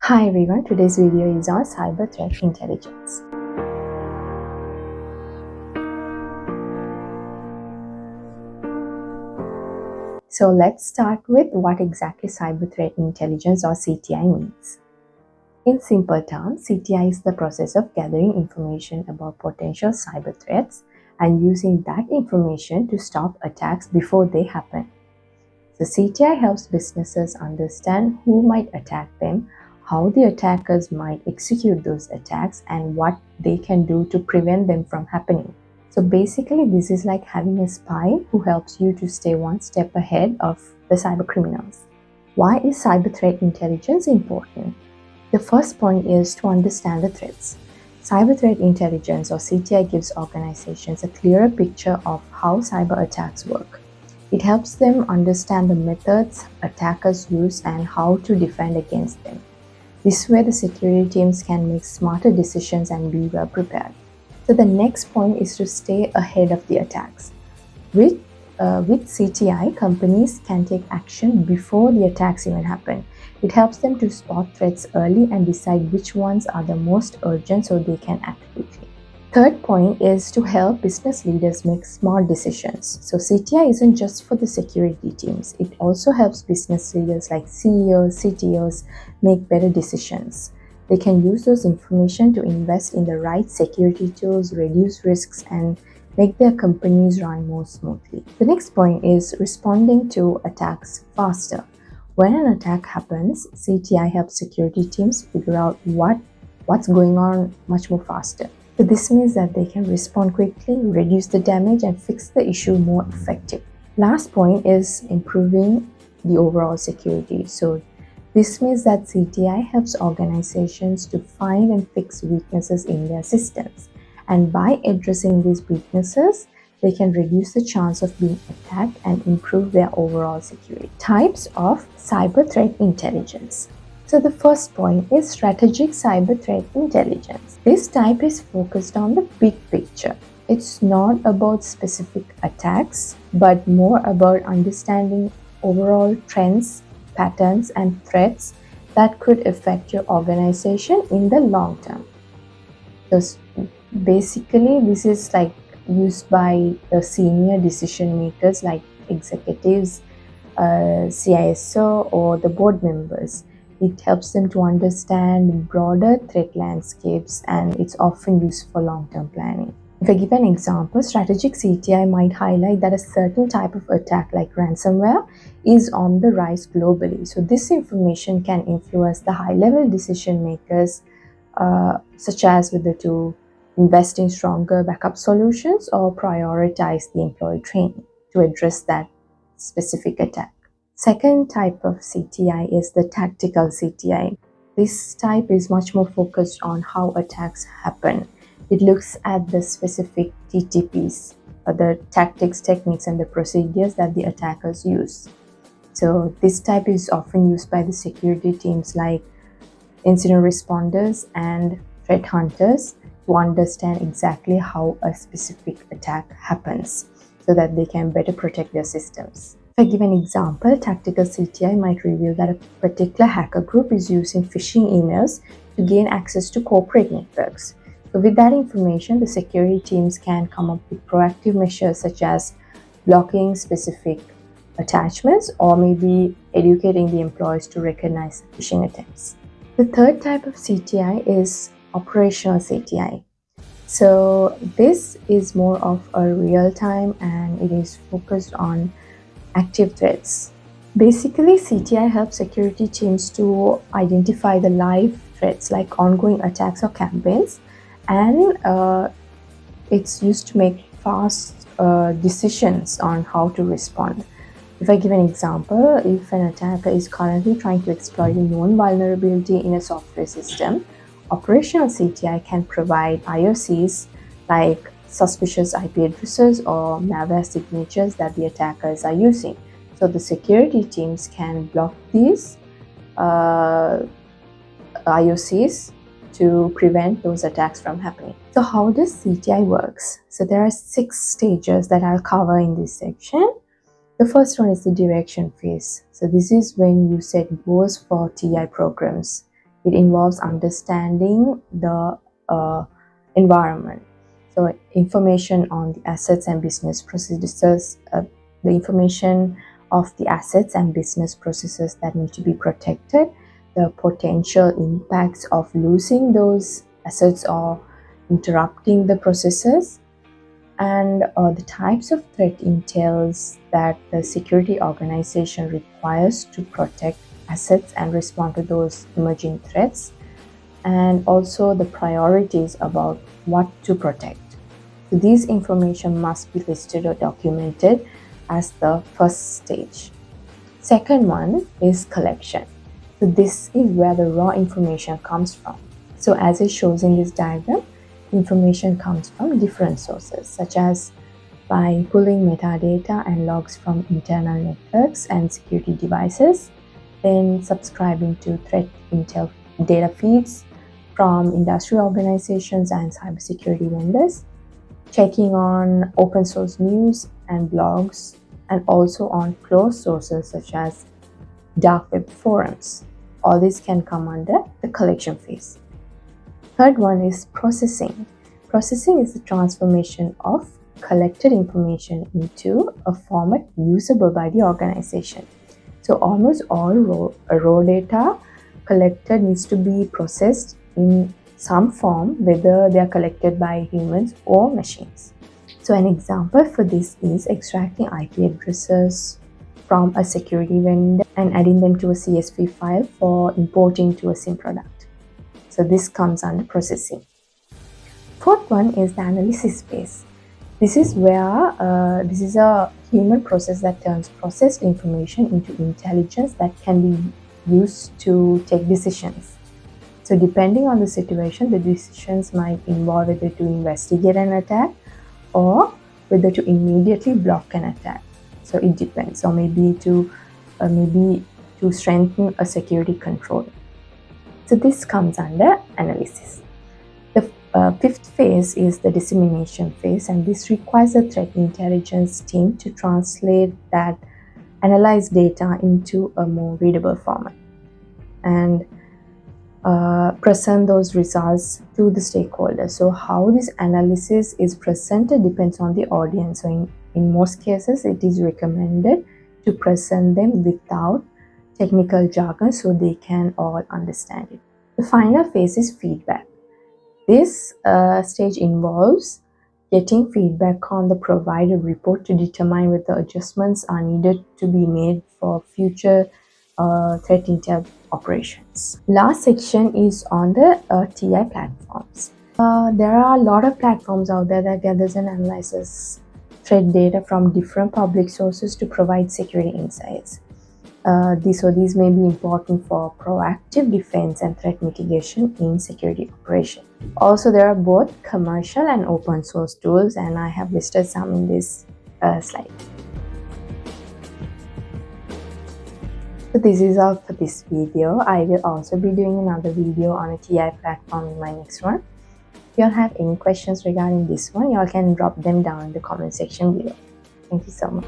Hi everyone, today's video is on cyber threat intelligence. So let's start with what exactly cyber threat intelligence or CTI means. In simple terms, CTI is the process of gathering information about potential cyber threats and using that information to stop attacks before they happen. So CTI helps businesses understand who might attack them, how the attackers might execute those attacks, and what they can do to prevent them from happening. So basically, this is like having a spy who helps you to stay one step ahead of the cyber criminals. Why is cyber threat intelligence important? The first point is to understand the threats. Cyber threat intelligence or CTI gives organizations a clearer picture of how cyber attacks work. It helps them understand the methods attackers use and how to defend against them. This way, the security teams can make smarter decisions and be well prepared. So the next point is to stay ahead of the attacks. With CTI, companies can take action before the attacks even happen. It helps them to spot threats early and decide which ones are the most urgent so they can act quickly. Third point is to help business leaders make smart decisions. So CTI isn't just for the security teams. It also helps business leaders like CEOs, CTOs make better decisions. They can use those information to invest in the right security tools, reduce risks, and make their companies run more smoothly. The next point is responding to attacks faster. When an attack happens, CTI helps security teams figure out what's going on much more faster. So this means that they can respond quickly, reduce the damage, and fix the issue more effectively. Last point is improving the overall security. So this means that CTI helps organizations to find and fix weaknesses in their systems. And by addressing these weaknesses, they can reduce the chance of being attacked and improve their overall security. Types of cyber threat intelligence. So the first point is strategic cyber threat intelligence. This type is focused on the big picture. It's not about specific attacks, but more about understanding overall trends, patterns, and threats that could affect your organization in the long term. So basically, this is like used by the senior decision makers like executives, CISO, or the board members. It helps them to understand broader threat landscapes, and it's often used for long-term planning. If I give an example, strategic CTI might highlight that a certain type of attack like ransomware is on the rise globally. So this information can influence the high-level decision makers, such as whether to invest in stronger backup solutions or prioritize the employee training to address that specific attack. Second type of CTI is the tactical CTI. This type is much more focused on how attacks happen. It looks at the specific TTPs, the tactics, techniques, and the procedures that the attackers use. So this type is often used by the security teams like incident responders and threat hunters to understand exactly how a specific attack happens so that they can better protect their systems. If I give an example, tactical CTI might reveal that a particular hacker group is using phishing emails to gain access to corporate networks. So with that information, the security teams can come up with proactive measures such as blocking specific attachments or maybe educating the employees to recognize phishing attempts. The third type of CTI is operational CTI. So this is more of a real time and it is focused on active threats. Basically, CTI helps security teams to identify the live threats like ongoing attacks or campaigns, and it's used to make fast decisions on how to respond. If I give an example, if an attacker is currently trying to exploit a known vulnerability in a software system, operational CTI can provide IOCs like suspicious IP addresses or malware signatures that the attackers are using. So the security teams can block these IOCs to prevent those attacks from happening. So how does CTI works? So there are 6 stages that I'll cover in this section. The first one is the direction phase. So this is when you set goals for TI programs. It involves understanding the environment. So information on the assets and business processes, the information of the assets and business processes that need to be protected, the potential impacts of losing those assets or interrupting the processes, and the types of threat intel that the security organization requires to protect assets and respond to those emerging threats, and also the priorities about what to protect. So these information must be listed or documented as the first stage. Second one is collection. So this is where the raw information comes from. So as it shows in this diagram, information comes from different sources, such as by pulling metadata and logs from internal networks and security devices, then subscribing to threat intel data feeds from industry organizations and cybersecurity vendors, checking on open source news and blogs, and also on closed sources such as dark web forums. All this can come under the collection phase. Third one is processing. Processing is the transformation of collected information into a format usable by the organization. So almost all raw data collected needs to be processed in some form, whether they are collected by humans or machines. So an example for this is extracting IP addresses from a security vendor and adding them to a CSV file for importing to a SIM product. So this comes under processing. Fourth one is the analysis phase. This is where this is a human process that turns processed information into intelligence that can be used to take decisions. So depending on the situation, the decisions might involve whether to investigate an attack or whether to immediately block an attack. So it depends. Or maybe to strengthen a security control. So this comes under analysis. The fifth phase is the dissemination phase, and this requires a threat intelligence team to translate that analyzed data into a more readable format and present those results to the stakeholders. So how this analysis is presented depends on the audience. So in most cases, it is recommended to present them without technical jargon so they can all understand it. The final phase is feedback. This stage involves getting feedback on the provided report to determine whether adjustments are needed to be made for future threat intel operations. Last section is on the TI platforms. There are a lot of platforms out there that gathers and analyzes threat data from different public sources to provide security insights. These may be important for proactive defense and threat mitigation in security operations. Also, there are both commercial and open source tools, and I have listed some in this slide. So this is all for this video. I will also be doing another video on a TI platform in my next one. If you all have any questions regarding this one, you all can drop them down in the comment section below. Thank you so much.